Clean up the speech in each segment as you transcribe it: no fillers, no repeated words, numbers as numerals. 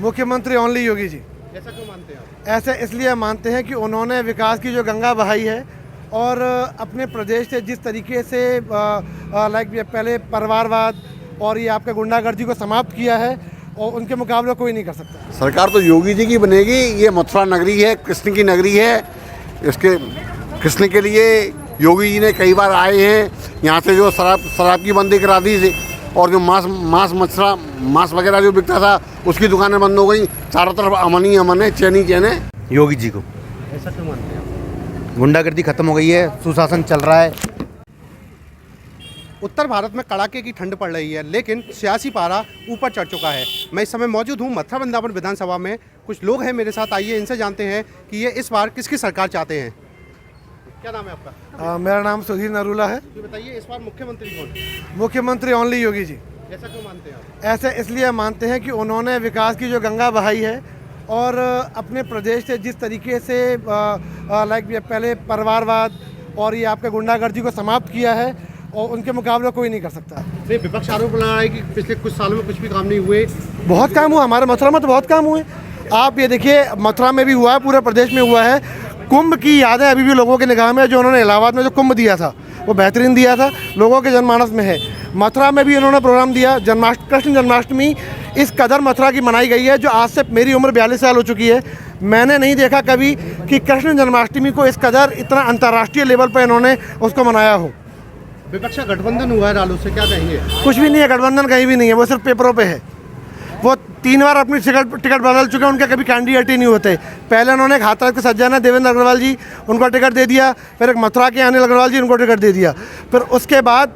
मुख्यमंत्री ओनली योगी जी। ऐसा क्यों मानते हैं आप? ऐसे इसलिए मानते हैं कि उन्होंने विकास की जो गंगा बहाई है और अपने प्रदेश से जिस तरीके से पहले परिवारवाद और ये आपका गुंडागर्दी को समाप्त किया है और उनके मुकाबले कोई नहीं कर सकता। सरकार तो योगी जी की बनेगी। ये मथुरा नगरी है, कृष्ण की नगरी है। इसके कृष्ण के लिए योगी जी ने कई बार आए हैं। यहाँ से जो शराब की बंदी करा दी थी और जो मांस वगैरह जो बिकता था उसकी दुकानें बंद हो गई। चारों तरफ अमन ही अमन है, चैन ही चैन है। योगी जी को। ऐसा क्यों मानते हैं आप? गुंडागर्दी खत्म हो गई है, सुशासन चल रहा है। उत्तर भारत में कड़ाके की ठंड पड़ रही है, लेकिन सियासी पारा ऊपर चढ़ चुका है। मैं इस समय मौजूद हूँ मथुरा वृंदावन विधानसभा में। कुछ लोग हैं मेरे साथ, आइए इनसे जानते हैं कि ये इस बार किसकी सरकार चाहते हैं। क्या नाम है आपका? मेरा नाम सुधीर नरूला है। ये बताइए इस बार मुख्यमंत्री कौन? मुख्यमंत्री ओनली योगी जी। ऐसा क्यों मानते हैं आप? ऐसे इसलिए मानते हैं कि उन्होंने विकास की जो गंगा बहाई है और अपने प्रदेश से जिस तरीके से पहले परिवारवाद और ये आपका गुंडागर्दी को समाप्त किया है और उनके मुकाबले कोई नहीं कर सकता। नहीं, विपक्ष आरोप लगा रहा है कि पिछले कुछ सालों में कुछ भी काम नहीं हुए। बहुत काम हुआ, हमारे मथुरा में तो बहुत काम हुए। आप ये देखिए, मथुरा में भी हुआ है, पूरे प्रदेश में हुआ है। कुंभ की यादें अभी भी लोगों के निगाह में, जो उन्होंने इलाहाबाद में जो कुंभ दिया था वो बेहतरीन दिया था, लोगों के जनमानस में है। मथुरा में भी उन्होंने प्रोग्राम दिया। कृष्ण जन्माष्टमी इस कदर मथुरा की मनाई गई है, जो आज से मेरी उम्र 42 साल हो चुकी है, मैंने नहीं देखा कभी कि कृष्ण जन्माष्टमी को इस कदर इतना अंतर्राष्ट्रीय लेवल पर इन्होंने उसको मनाया हो। विपक्ष का गठबंधन हुआ है रालोद से, क्या कहेंगे? कुछ भी नहीं है, गठबंधन कहीं भी नहीं है, वो सिर्फ पेपरों पे है। वो 3 बार अपनी टिकट बदल चुके हैं, उनके कभी कैंडिडेट ही नहीं होते। पहले उन्होंने एक हाथरस के सज्जन है देवेंद्र अग्रवाल जी, उनको टिकट दे दिया। फिर एक मथुरा के अनिल अग्रवाल जी, उनको टिकट दे दिया। फिर उसके बाद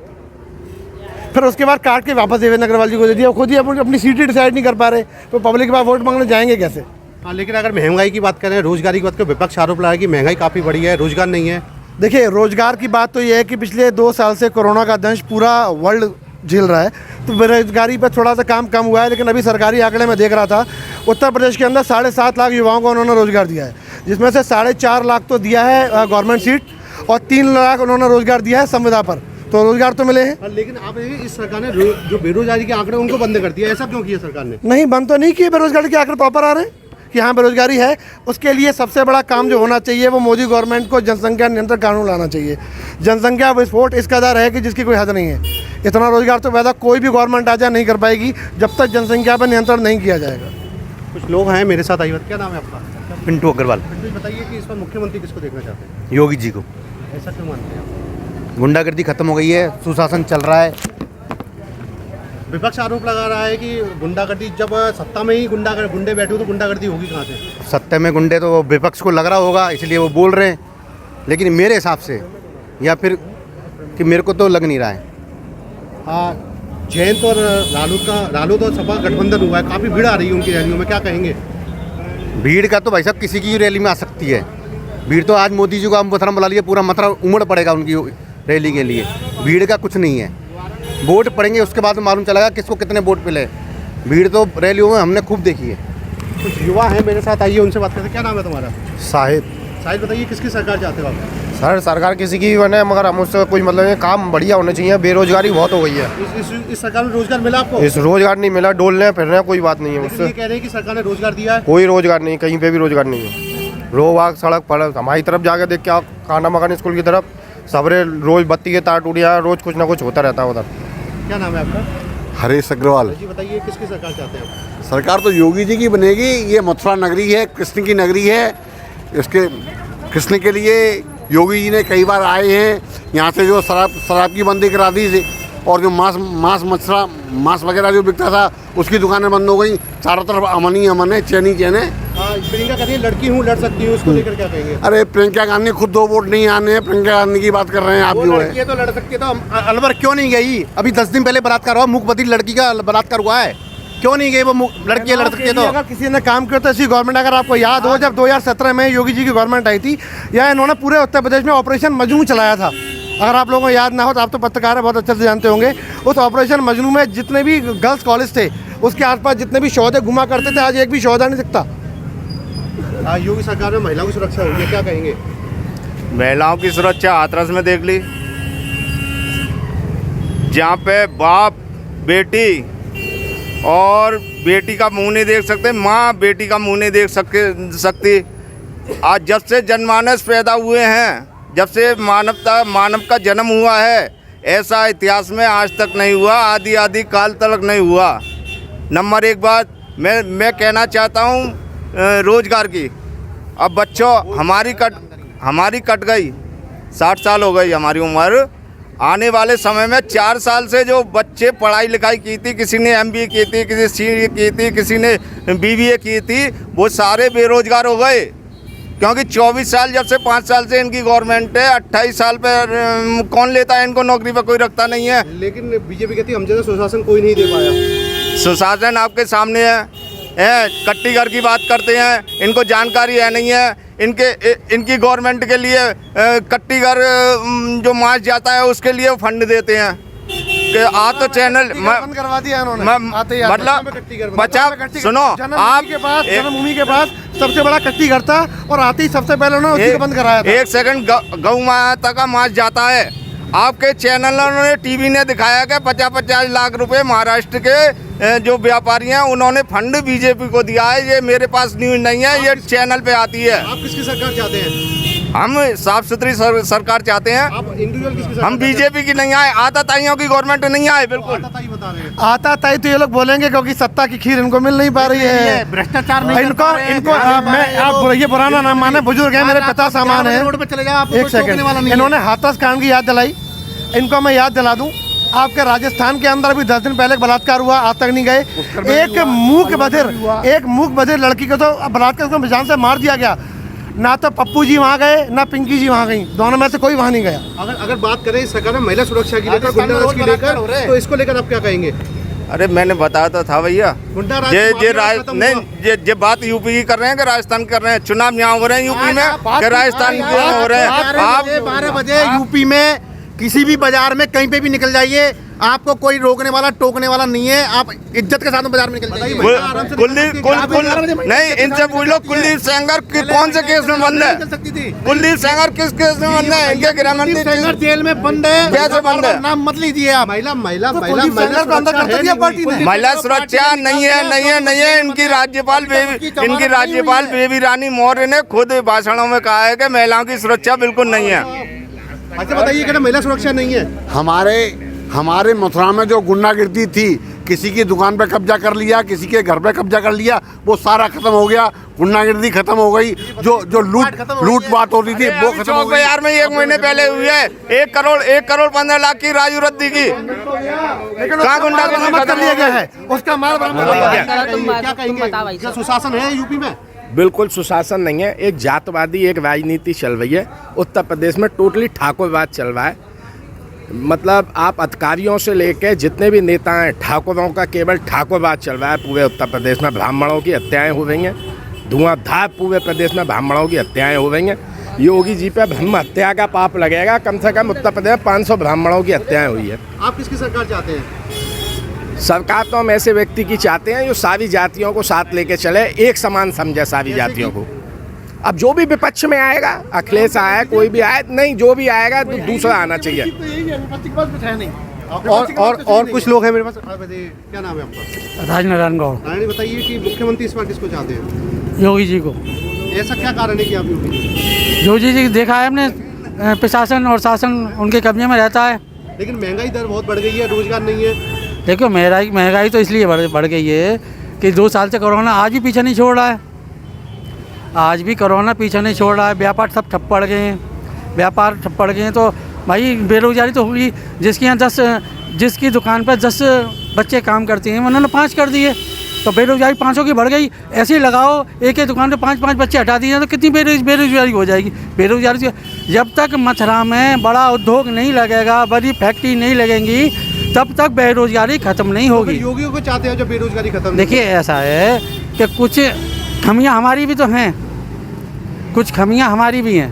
काट के वापस देवेंद्र अग्रवाल जी को दे दिया। खुद ही अपनी सीट ही डिसाइड नहीं कर पा रहे, तो पब्लिक के पास वोट मांगने जाएंगे कैसे? हाँ, लेकिन अगर महंगाई की बात करें, रोजगारी की बात करें, विपक्ष आरोप लगाया कि महंगाई काफ़ी बढ़ी है, रोजगार नहीं है। देखिए, रोजगार की बात तो ये है कि पिछले 2 साल से कोरोना का दंश पूरा वर्ल्ड झेल रहा है, तो बेरोजगारी पर थोड़ा सा काम कम हुआ है। लेकिन अभी सरकारी आंकड़े में देख रहा था, उत्तर प्रदेश के अंदर 7.5 लाख युवाओं को उन्होंने रोजगार दिया है, जिसमें से 4.5 लाख तो दिया है गवर्नमेंट सीट और 3 लाख उन्होंने रोजगार दिया है संविदा पर, तो रोजगार तो मिले हैं। लेकिन आप इस सरकार ने जो बेरोजगारी के आंकड़े उनको बंद कर दिया, ऐसा क्यों किया सरकार ने? नहीं, बंद तो नहीं किए, बेरोजगारी के आंकड़े प्रॉपर आ रहे हैं कि हाँ बेरोजगारी है। उसके लिए सबसे बड़ा काम जो होना चाहिए वो मोदी गवर्नमेंट को जनसंख्या नियंत्रण कानून लाना चाहिए। जनसंख्या विस्फोट इस कदर है कि जिसकी कोई हद नहीं है। इतना रोजगार तो पैदा कोई भी गवर्नमेंट आ जाए नहीं कर पाएगी जब तक जनसंख्या पर नियंत्रण नहीं किया जाएगा। कुछ लोग हैं मेरे साथ, आइए। क्या नाम है आपका? पिंटू अग्रवाल। बताइए कि इस बार मुख्यमंत्री किसको देखना चाहते हैं? योगी जी को। ऐसा क्यों मानते हैं आप? गुंडागर्दी खत्म हो गई है, सुशासन चल रहा है। विपक्ष आरोप लगा रहा है कि गुंडागर्दी, जब सत्ता में ही गुंडे बैठे हो तो गुंडागर्दी होगी कहाँ से? सत्ता में गुंडे तो विपक्ष को लग रहा होगा, इसलिए वो बोल रहे हैं। लेकिन मेरे हिसाब से या फिर कि मेरे को तो लग नहीं रहा है। हाँ, जयंत और रालोद और सपा गठबंधन हुआ है, काफ़ी भीड़ आ रही है उनकी रैलियों में, क्या कहेंगे? भीड़ का तो भाई साहब किसी की रैली में आ सकती है भीड़। तो आज मोदी जी को हम मथुरा बुला लिए, पूरा मथुरा उमड़ पड़ेगा उनकी रैली के लिए। भीड़ का कुछ नहीं है, वोट पड़ेंगे उसके बाद मालूम चलेगा किसको कितने वोट मिले। भीड़ तो रैलियों में हमने खूब देखी है। कुछ युवा हैं मेरे साथ, आइए उनसे बात करते हैं। क्या नाम है तुम्हारा? साहिद। शायद बताइए किसकी सरकार चाहते हो आप? सर, सरकार किसी की भी बने, मगर हम उससे कोई मतलब नहीं, काम बढ़िया होने चाहिए। बेरोजगारी बहुत हो गई है। इस सरकार में रोजगार मिला आपको? इस रोजगार नहीं मिला, डोलने फिर रहे हैं, कोई बात नहीं है उससे। ये कह रहे हैं कि सरकार ने रोजगार दिया है। कोई रोजगार नहीं, कहीं पे भी रोजगार नहीं है। रोज आग सड़क पर हमारी तरफ जाके देख के आप, खाना मकान स्कूल की तरफ सबरे रोज बत्ती के तार टूट जाए, रोज कुछ ना कुछ होता रहता है उधर। क्या नाम है आपका? हरीश अग्रवाल। जी बताइए किसकी सरकार चाहते हैं आप? सरकार तो योगी जी की बनेगी। ये मथुरा नगरी है, कृष्ण की नगरी है। इसके कृष्ण के लिए योगी जी ने कई बार आए हैं। यहाँ से जो शराब की बंदी करा दी थी और जो मांस वगैरह जो बिकता था उसकी दुकानें बंद हो गई। चारों तरफ अमन ही अमन है, चैन ही चैन है। प्रियंका कह रही है लड़की हूँ, लड़ सकती हूँ, उसको लेकर क्या कहेंगे? अरे प्रियंका गांधी खुद 2 वोट नहीं आने हैं, प्रियंका गांधी की बात कर रहे हैं आप जो है। ये तो लड़ सकती है, तो अलवर क्यों नहीं गई? अभी 10 दिन पहले बलात्कार हुआ, मुख्यमंत्री लड़की का बलात्कार हुआ है, क्यों नहीं गई वो लड़की? लड़ सकती है। तो अगर किसी ने काम किया तो ऐसी गवर्नमेंट, अगर आपको याद हो, जब 2017 में योगी जी की गवर्नमेंट आई थी, या इन्होंने पूरे उत्तर प्रदेश में ऑपरेशन मजनू चलाया था। अगर आप लोगों को याद ना हो तो आप तो पत्रकार हैं, बहुत अच्छे से जानते होंगे। उस ऑपरेशन मजनू में जितने भी गर्ल्स कॉलेज थे, उसके आसपास जितने भी शौदे घुमा करते थे, आज एक भी शौदा नहीं दिखता। योगी सरकार में महिलाओं की सुरक्षा हुई है, क्या कहेंगे? महिलाओं की सुरक्षा हाथरस में देख ली, जहाँ पे बाप बेटी और बेटी का मुंह नहीं देख सकते, माँ बेटी का मुंह नहीं देख सकती। आज जब से जनमानस पैदा हुए हैं, जब से मानव का जन्म हुआ है, ऐसा इतिहास में आज तक नहीं हुआ, आदि काल तक नहीं हुआ। नंबर एक बात मैं कहना चाहता हूँ रोजगार की। अब बच्चों हमारी कट गई, 60 साल हो गई हमारी उम्र। आने वाले समय में 4 साल से जो बच्चे पढ़ाई लिखाई की थी, किसी ने MBA की थी, किसी CA की थी, किसी ने BBA की थी, वो सारे बेरोजगार हो गए। क्योंकि 24 साल जब से 5 साल से इनकी गवर्नमेंट है, 28 साल पर कौन लेता है इनको, नौकरी पर कोई रखता नहीं है। लेकिन बीजेपी कहती है हम जैसा सुशासन कोई नहीं दे पाया। सुशासन आपके सामने है, कट्टी घर की बात करते हैं, इनको जानकारी है नहीं है। इनकी गवर्नमेंट के लिए कट्टी घर जो मास जाता है उसके लिए फंड देते हैं कि तो चैनल बंद करवा दिया इन्होंने। मतलब बचा सुनो आप जन्मभूमि के पास सबसे बड़ा कट्टी घर था और आते ही सबसे पहले उन्होंने उसी को बंद कराया था। 1 सेकंड गौ माता का मास जाता है। आपके चैनलों ने, टीवी ने दिखाया कि 50-50 लाख रुपए महाराष्ट्र के जो व्यापारी हैं उन्होंने फंड बीजेपी को दिया है। ये मेरे पास न्यूज नहीं है, ये चैनल पे आती है। आप किसकी सरकार चाहते हैं? हम साफ सुथरी सरकार चाहते हैं। आप इंडिविजुअल किसकी सरकार? हम बीजेपी की नहीं आए, आताताइयों की गवर्नमेंट नहीं आए। बिल्कुल आताताई बता रहे हैं। आताताई तो ये लोग बोलेंगे क्योंकि सत्ता की खीर इनको मिल नहीं पा रही है। भ्रष्टाचार इनको मैं आप ये पुराना नाम माने, बुजुर्ग है, मेरे पिता सामान है। रोड पे चले जाओ, आपको एक सेकंड, इन्होंने हाथरस कांड की याद दिलाई। इनको मैं याद दिला दूं, आपके राजस्थान के अंदर भी 10 दिन पहले बलात्कार हुआ, आज तक नहीं गए। एक मूक बधिर लड़की को तो बलात्कार को जान से मार दिया गया। ना तो पप्पू जी वहाँ गए, ना पिंकी जी वहाँ गई, दोनों में से कोई वहाँ नहीं गया। अगर बात करें इस सरकार में महिला सुरक्षा की लेकर, गुंडाराज की लेकर, तो इसको लेकर आप क्या कहेंगे? अरे मैंने बताया तो था भैया, ये बात यूपी की कर रहे हैं कि राजस्थान कर रहे हैं? चुनाव यहाँ हो रहे हैं यूपी में कि राजस्थान हो रहे हैं? आप 12 बजे यूपी में किसी भी बाजार में कहीं पे भी निकल जाइए, आपको कोई रोकने वाला टोकने वाला नहीं है। आप इज्जत के साथ बाजार में निकल जाइए। नहीं, इनसे पूछ लो कुलदीप सेंगर कौन से केस में बंद है? कुलदीप सेंगर किस केस में बंद है? इनके गृह मंत्री सेंगर जेल में बंद है। कैसे बंद है? नाम मत लीजिए आप। महिला सुरक्षा नहीं है। इनकी राज्यपाल बेबी रानी मौर्य ने खुद भाषणों में कहा है कि महिलाओं की सुरक्षा बिल्कुल नहीं है। अच्छा बताइए कि महिला सुरक्षा नहीं है। हमारे मथुरा में जो गुंडागिर्दी थी, किसी की दुकान पे कब्जा कर लिया, किसी के घर पे कब्जा कर लिया, वो सारा खत्म हो गया। गुंडागिर्दी खत्म हो गई। जो लूट बात हो रही थी वो खत्म हो गई। यार में 1 महीने पहले हुई है 1 करोड़ 15 लाख की राजू रद्दी की। कहाँ गुंडागिर्दी कर लिया गया है, उसका माल बरामद कर लिया गया है। क्या कहेंगे? क्या सुशासन है यूपी में? बिल्कुल सुशासन नहीं है। एक जातवादी एक राजनीति चल रही है उत्तर प्रदेश में, टोटली ठाकुरवाद चल रहा है। मतलब आप अधिकारियों से लेकर जितने भी नेता हैं, ठाकुरों का केवल ठाकुरवाद चल रहा है पूरे उत्तर प्रदेश में। ब्राह्मणों की हत्याएं हो रही हैं, धुआंधार पूरे प्रदेश में ब्राह्मणों की हत्याएं हो रही हैं। योगी जी पे ब्रह्म हत्या का पाप लगेगा। कम से कम उत्तर प्रदेश में 500 ब्राह्मणों की हत्याएं हुई है। आप किसकी सरकार चाहते हैं? सरकार तो हम ऐसे व्यक्ति की चाहते हैं जो सारी जातियों को साथ लेके चले, एक समान समझे सारी जातियों को। अब जो भी विपक्ष में आएगा, अखिलेश आए, कोई भी आए, नहीं जो भी आएगा तो दूसरा आना चाहिए। और कुछ लोग हैं मेरे पास। क्या नाम है आपका? राजनारायण गौड़। रानी बताइए कि मुख्यमंत्री इस बार किसको चाहते हैं? योगी जी को। ऐसा क्या कारण है कि आप योगी जी देखा है हमने, प्रशासन और शासन उनके कब्जे में रहता है। लेकिन महंगाई दर बहुत बढ़ गई है, रोजगार नहीं है। देखो महंगाई तो इसलिए बढ़ गई है कि 2 साल से कोरोना आज भी पीछे नहीं छोड़ रहा है। आज भी कोरोना पीछे नहीं छोड़ रहा है। व्यापार सब ठप पड़ गए हैं। तो भाई बेरोजगारी तो होगी। जिसकी दुकान पर 10 बच्चे काम करते हैं उन्होंने 5 कर दिए, तो बेरोजगारी 500 की बढ़ गई। ऐसे ही लगाओ, एक दुकान पे 5 बच्चे हटा दिए तो कितनी बेरोजगारी हो जाएगी। बेरोजगारी जब तक मथुरा में बड़ा उद्योग नहीं लगेगा, बड़ी फैक्ट्री नहीं लगेंगी, तब तक बेरोजगारी खत्म नहीं होगी। योगियों को चाहते हैं जो बेरोजगारी खत्म। देखिए ऐसा है कि कुछ खमियां हमारी भी तो हैं, कुछ खमियां हमारी भी हैं।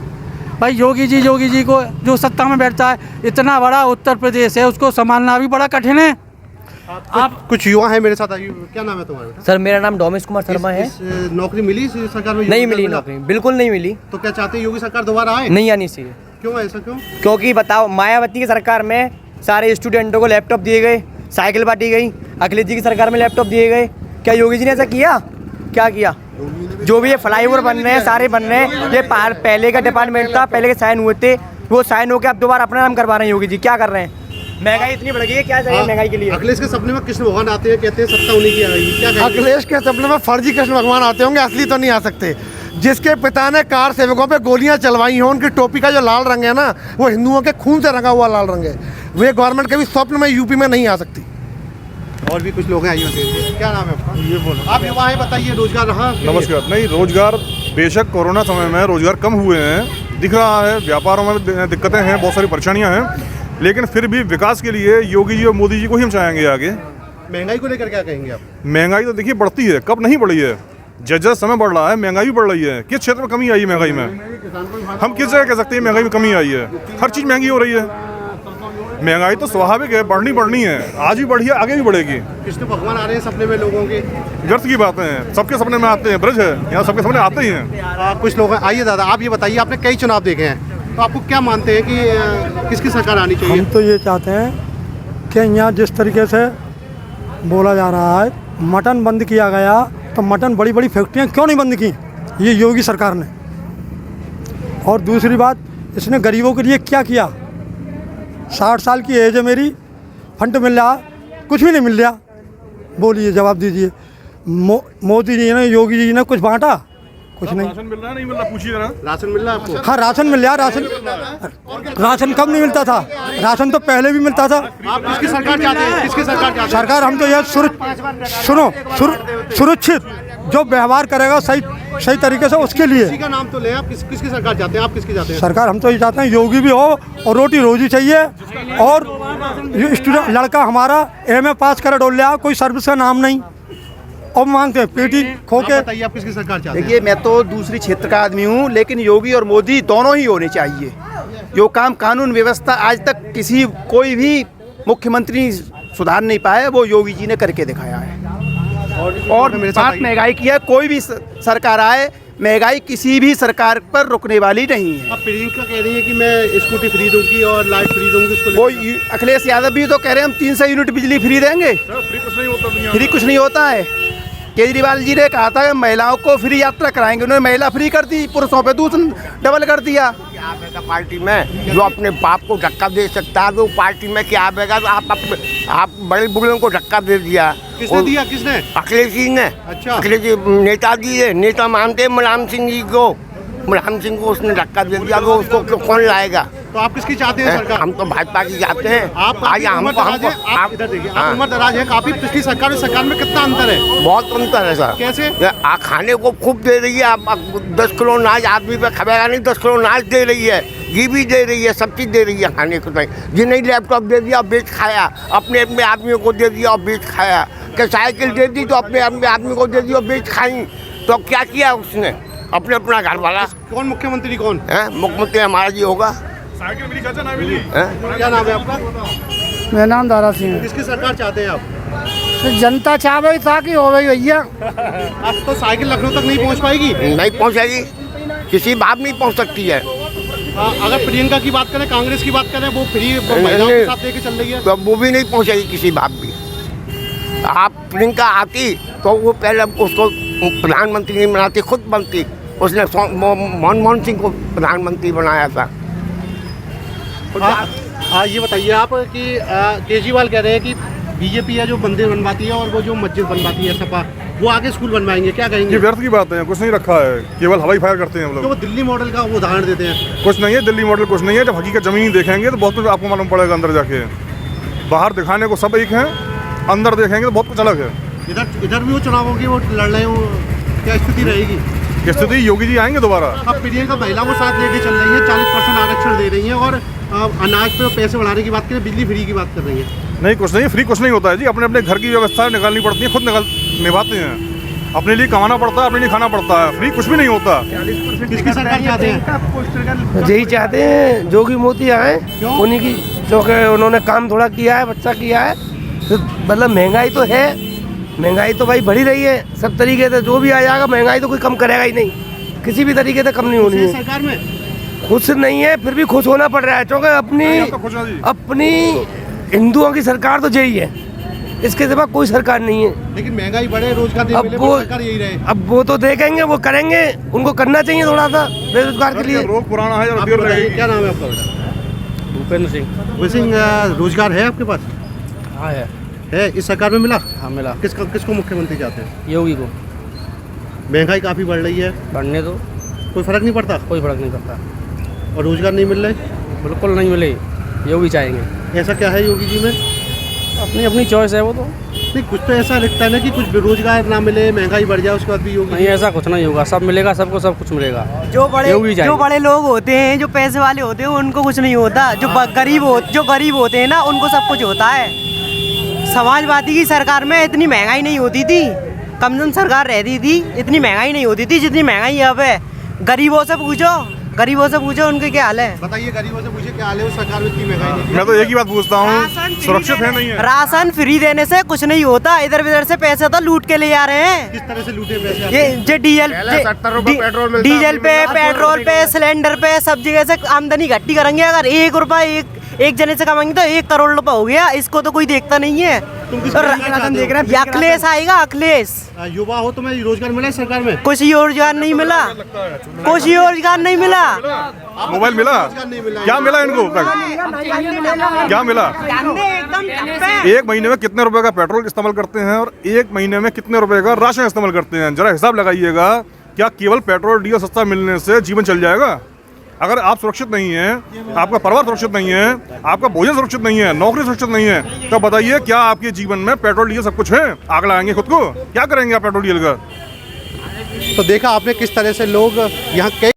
भाई योगी जी को जो सत्ता में बैठता है, इतना बड़ा उत्तर प्रदेश है, उसको संभालना भी बड़ा कठिन है। आप कुछ युवा है मेरे साथ। क्या नाम है तुम्हारा? सर मेरा नाम डोमेश कुमार शर्मा है। नौकरी मिली सरकार में? नहीं मिली नौकरी, बिल्कुल नहीं मिली। तो क्या चाहते हैं योगी सरकार दोबारा आए? नहीं आनी चाहिए। क्यों ऐसा क्यों? क्योंकि बताओ, मायावती की सरकार में सारे स्टूडेंटों को लैपटॉप दिए गए, साइकिल बांटी गई। अखिलेश जी की सरकार में लैपटॉप दिए गए, क्या योगी जी ने ऐसा किया? क्या किया? जो भी ये फ्लाईओवर बन रहे हैं, सारे बन रहे हैं, ये पहले का डिपार्टमेंट था, पहले के साइन हुए थे, वो साइन होकर अब दोबारा अपना नाम करवा रहे हैं। योगी जी क्या कर रहे हैं? महंगाई इतनी बढ़ गई है, क्या चाहिए महंगाई के लिए? अखिलेश के सपने में कृष्ण भगवान आते हैं, कहते हैं सत्ता उन्हीं की आएगी, क्या कहेंगे? अखिलेश के सपने में फर्जी कृष्ण भगवान आते होंगे, असली तो नहीं आ सकते। जिसके पिता ने कार सेवकों पे गोलियां चलवाई हों, उनकी टोपी का जो लाल रंग है ना, वो हिंदुओं के खून से रंगा हुआ लाल रंग है। वे गवर्नमेंट के भी स्वप्न में यूपी में नहीं आ सकती। और भी कुछ लोग हैं, आइए बताइए क्या नाम है आपका? ये बोलो आप युवा हैं, बताइए रोजगार रहा? नमस्कार। नहीं, रोजगार बेशक कोरोना समय में रोजगार कम हुए हैं, दिख रहा है, व्यापारों में दिक्कतें हैं, बहुत सारी परेशानियां हैं, लेकिन फिर भी विकास के लिए योगी जी और मोदी जी को ही हम चाहेंगे आगे। महंगाई को लेकर क्या कहेंगे आप? महंगाई तो देखिए बढ़ती है, कब नहीं बढ़ी है, जैसे समय बढ़ रहा है महंगाई भी बढ़ रही है। किस क्षेत्र में कमी आई है महंगाई में? हम किस जगह कह सकते हैं महंगाई में कमी आई है? हर चीज़ महंगी हो रही है। महंगाई तो स्वाभाविक है, बढ़नी है, आज भी बढ़ी है, आगे भी बढ़ेगी। कृष्ण भगवान आ रहे हैं सपने में लोगों के, व्यर्थ की बातें हैं, सबके सपने में आते हैं, ब्रज है यहाँ सबके सपने आते ही हैं। कुछ लोग हैं, आइए दादा आप ये बताइए, आपने कई चुनाव देखे हैं, तो आपको क्या मानते हैं कि किसकी सरकार आनी चाहिए? हम तो ये चाहते हैं कि यहाँ जिस तरीके से बोला जा रहा है मटन बंद किया गया, तो मटन बड़ी बड़ी फैक्ट्रियाँ क्यों नहीं बंद की ये योगी सरकार ने? और दूसरी बात, इसने गरीबों के लिए क्या किया? 60 साल की एज है मेरी, फंड मिल रहा, कुछ भी नहीं मिल रहा। बोलिए, जवाब दीजिए। मोदी जी ने, योगी जी ने कुछ बांटा? कुछ नहीं। राशन मिल रहा है, नहीं मिल रहा, पूछिए जरा। राशन मिल रहा है आपको? हाँ, राशन मिल रहा। राशन कब नहीं मिलता था? राशन तो पहले भी मिलता था। आप किसकी सरकार चाहते हैं? किसकी सरकार चाहते हैं? सरकार हम तो यह सुरक्षित जो व्यवहार करेगा सही तरीके से, उसके लिए। किसी का नाम तो ले, आप किसकी सरकार चाहते हैं? आप किसकी चाहते हैं? सरकार हम तो ये चाहते हैं योगी भी हो और रोटी रोजी चाहिए, और स्टूडेंट लड़का हमारा MA पास करे डोल लिया, कोई सर्विस का नाम नहीं, और मांगते हैं पेटी खो के। बताइए आप किसकी सरकार चाहते हैं? देखिए, मैं तो दूसरी क्षेत्र का आदमी हूँ, लेकिन योगी और मोदी दोनों ही होने चाहिए। जो काम कानून व्यवस्था आज तक कोई भी मुख्यमंत्री सुधार नहीं पाया, वो योगी जी ने करके दिखाया है। और बात महंगाई की है, कोई भी सरकार आए, महंगाई किसी भी सरकार पर रुकने वाली नहीं है। अब प्रियंका कह रही है कि मैं स्कूटी फ्री दूंगी और लाइट फ्री दूंगी। वो अखिलेश यादव भी तो कह रहे हैं हम 300 यूनिट बिजली फ्री देंगे। फ्री कुछ नहीं होता है। केजरीवाल जी ने कहा था कि महिलाओं को फ्री यात्रा कराएंगे, उन्होंने महिला फ्री कर दी, पुरुषों पे डबल कर दिया। पार्टी में जो अपने बाप को धक्का दे सकता है, वो पार्टी में क्या आएगा? तो आप बड़े बुढ़ों को धक्का दे दिया। किसने दिया? किसने? अखिलेश जी ने। अच्छा। अखिलेश जी नेताजी है, नेता मानते हैं मुलायम सिंह जी को। मुलायम सिंह को उसने धक्का दे दिया, तो उसको कौन लाएगा? तो आप किसकी चाहते हैं सरकार? हम तो भाजपा की चाहते हैं। आप आज उम्र दराज है काफी, पिछली सरकार में कितना अंतर है? बहुत अंतर है सर। कैसे? खाने को खूब दे रही है, आप 10 किलो अनाज आदमी पे खबेगा नहीं, 10 किलो अनाज दे रही है, घी भी दे रही है, सब चीज़ दे रही है खाने को। जिन्हें लैपटॉप दे दिया बेच खाया, अपने आदमियों को दे दिया और बेच खाया। कि साइकिल दे दी तो अपने आदमी को दे दी और बेच खाई। तो क्या किया उसने? अपना घर वाला। कौन मुख्यमंत्री कौन है? मुख्यमंत्री हमारा जी होगा। साइकिल मिली, चाचा ना मिली। क्या नाम है आपका? मेरा नाम दारा सिंह है। किसकी सरकार चाहते हैं आप? तो जनता चाह रही था कि हो गई भैया। अब तो साइकिल लखनऊ तक नहीं पहुंच पाएगी। नहीं पहुंचेगी, किसी बात नहीं पहुंच सकती है। अगर प्रियंका की बात करें, कांग्रेस की बात करें, वो फ्री महिलाओं के साथ लेके चल रही है, तो वो भी नहीं पहुंचेगी किसी बात भी। आप प्रियंका आती तो वो पहले उसको प्रधानमंत्री नहीं बनाती, खुद बनती। उसने मनमोहन सिंह को प्रधानमंत्री बनाया था। ये बताइए आप कि केजरीवाल कह रहे हैं कि बीजेपी है जो मंदिर बनवाती है और वो जो मस्जिद बनवाती है सपा, वो आगे स्कूल बनवाएंगे, क्या कहेंगे? ये व्यर्थ की बात है, कुछ नहीं रखा है, केवल हवाई फायर करते हैं हम लोग। तो वो दिल्ली मॉडल का वो उदाहरण देते हैं। कुछ नहीं है, दिल्ली मॉडल कुछ नहीं है। जब हकीकत जमीन देखेंगे तो बहुत कुछ आपको मालूम पड़ेगा। अंदर जाके बाहर दिखाने को सब एक है, अंदर देखेंगे तो बहुत कुछ अलग है। इधर भी वो चुनावों की वो लड़ रहे हो, क्या स्थिति रहेगी? स्थिति योगी जी आएंगे दोबारा। अब प्रियंका महिला को साथ लेके चल रही है, 40% आरक्षण दे रही है और अनाज पे पैसे बढ़ाने की बात करें, बिजली फ्री की बात कर रही है। नहीं, कुछ नहीं, फ्री कुछ नहीं होता है जी। अपने घर की व्यवस्था निकालनी पड़ती है, खुद निभाते हैं। अपने लिए कमाना पड़ता है, अपने लिए खाना पड़ता है, फ्री कुछ भी नहीं होता। किसकी सरकार चाहते हैं? यही चाहते हैं जोगी मोदी आए, उन्हीं की, जो उन्होंने काम थोड़ा किया है, अच्छा किया है। तो मतलब महंगाई तो है, महंगाई तो भाई बढ़ी रही है सब तरीके से। जो भी आ जाएगा महंगाई तो कोई कम करेगा ही नहीं, किसी भी तरीके से कम नहीं होनी है। सरकार में खुश नहीं है, फिर भी खुश होना पड़ रहा है, क्योंकि अपनी हिंदुओं की सरकार तो यही है। इसके सिवा कोई सरकार नहीं है। लेकिन महंगाई बढ़े, रोजगार नहीं अब मिले, वो सरकार यही रहे। अब वो तो देखेंगे, वो करेंगे, उनको करना चाहिए थोड़ा सा बेरोजगार के लिए। रोग पुराना है आप या बताइए, क्या नाम है आपका बेटा? भूपेंद्र सिंह। भूपेंद्र सिंह, रोजगार है आपके पास? हाँ है। इस सरकार में मिला? हाँ मिला। किसको मुख्यमंत्री चाहते हैं? योगी को। महंगाई काफ़ी बढ़ रही है, बढ़ने दो, कोई फर्क नहीं पड़ता? कोई फर्क नहीं पड़ता। और रोजगार नहीं मिल रहे? बिल्कुल नहीं मिले, योगी चाहेंगे। ऐसा क्या है योगी जी में? अपनी अपनी चॉइस है वो तो। नहीं, कुछ तो ऐसा लगता है ना कि कुछ बेरोजगार ना मिले, महंगाई बढ़ जाए, उसके बाद भी योगी। नहीं, ऐसा कुछ नहीं होगा, सब मिलेगा, सबको सब कुछ मिलेगा। जो बड़े लोग होते हैं, जो पैसे वाले होते हैं, उनको कुछ नहीं होता। जो गरीब होते हैं ना, उनको सब कुछ होता है। समाजवादी की सरकार में इतनी महंगाई नहीं होती थी, कमजोर सरकार रहती थी, इतनी महंगाई नहीं होती थी जितनी महंगाई अब है। गरीबों से पूछो उनके क्या हाल है। बताइए, गरीबों से पूछिए क्या हाल है, उस सरकार में इतनी महंगाई नहीं थी। मैं तो एक ही बात पूछता हूँ, सुरक्षित है नहीं है? राशन फ्री देने से कुछ नहीं होता, इधर उधर से पैसे तो लूट के ले जा रहे हैं। किस तरह से लूटे पैसे? ये डीजल पे, पेट्रोल पे, सिलेंडर पे, सब जगह से आमदनी घट्टी करेंगे। अगर 1 रुपया एक जने से कमाएंगे तो 1 करोड़ रुपए हो गया। इसको तो कोई देखता नहीं है। देख रहे हैं? अखिलेश आएगा, अखिलेश। युवा हो, तुम्हें रोजगार मिला है सरकार में? कुछ ही रोजगार नहीं मिला, कुछ ही रोजगार नहीं मिला। मोबाइल मिला? क्या मिला इनको? क्या मिला? एक महीने में कितने रुपए का पेट्रोल इस्तेमाल करते हैं और एक महीने में कितने रुपए का राशन इस्तेमाल करते हैं? जरा हिसाब लगाइएगा। क्या केवल पेट्रोल डीजल सस्ता मिलने से जीवन चल जाएगा? अगर आप सुरक्षित नहीं है, आपका परिवार सुरक्षित नहीं है, आपका भोजन सुरक्षित नहीं है, नौकरी सुरक्षित नहीं है, तो बताइए क्या आपके जीवन में पेट्रोल डीजल सब कुछ है? आग लगाएंगे खुद को? क्या करेंगे आप पेट्रोल डीजल का? तो देखा आपने किस तरह से लोग यहाँ कई